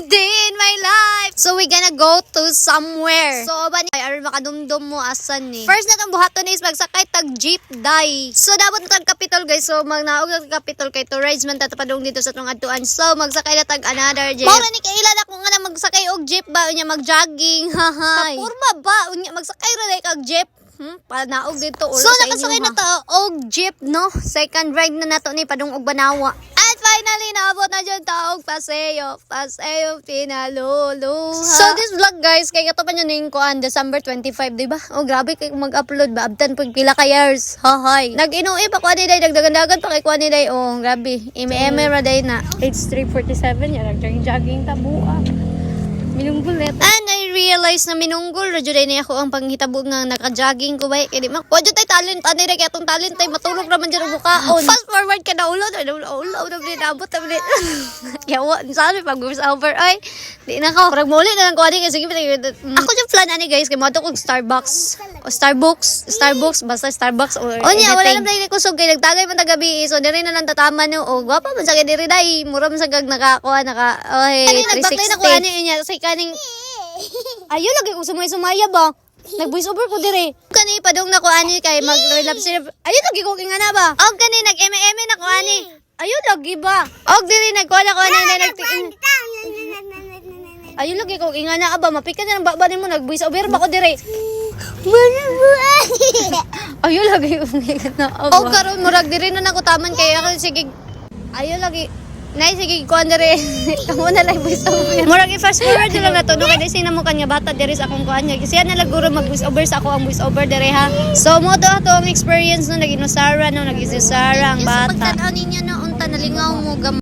day in my life. So we gonna go to somewhere. So ba ni aron makadumdum mo asan ni. First na tong buhaton is magsakay tag jeep day. So dapat na tag Capitol guys. So magnaog tag Capitol kay to rides man tatapadong dito sa tong adtuan. So magsakay na tag another jeep. Mao ni kaila na ko nga na magsakay og jeep ba unya mag-jogging. Hahay. Kapurma ba unya magsakay ra kag jeep. Panaog dito ulo. So nakasakay na ta og jeep no. Second ride na nato ni padung og Banawa. At finally naabot na dyan taog Paseo Pinaluluha. So this vlog guys kay kato pa nyo ning kuan December 25 di ba? Oh grabe kay mag-upload ba abtan pag pila ka years. Hahay. Nag-inuwi pa kuan ni day dagdagan pa kay kuan ni day. Oh grabe. Eme ra day na. It's 3:47 ya nag-jogging tabua. Minunggol net. And I realized na minunggol ra jud ni ako ang panghitabo nga naka-jogging ko bay kay di man. Wa jud tay talent ani ra kay atong talent tay matulog ra man jud bukaon. Fast forward ka na ulo na din abot na din. Yawa sabi pag voice over ay di na ko. Parang muli na lang ko ani kasi ako yung plan ani guys kay moto kog Starbucks o Starbucks basta Starbucks or anything. Wala lang dai kusog kay nagtagay man tagabi so diri na lang tatama no o gwapa man sa kay diri dai mura man sa gag nakakuha oy 360 na ko ani niya say kaning ayo lagi ko sumaya ba nag-voice over ko dire kani padung na ko ani kay mag-relapse ayo lagi ko kingana ba og kani nag-eme na ko ani ayo lagi ba og dire nagkuha ko ani nagtikin ayo lagi ko kingana aba mapikan na ba mo nag-voice over ba ko dire ayo lagi ko kingana og karon murag dire na nako taman kay ako sige ayo lagi nay sige ko andere kamo na live voice over murag i-fast forward lang na to no kay sina mo kanya bata diri sa akong kuan niya kasi na laguro mag voice over sa ako ang voice over dire ha so mo to ang experience no nag-inusara no nag-isara ang bata pagtan-aw ninyo no unta nalingaw mo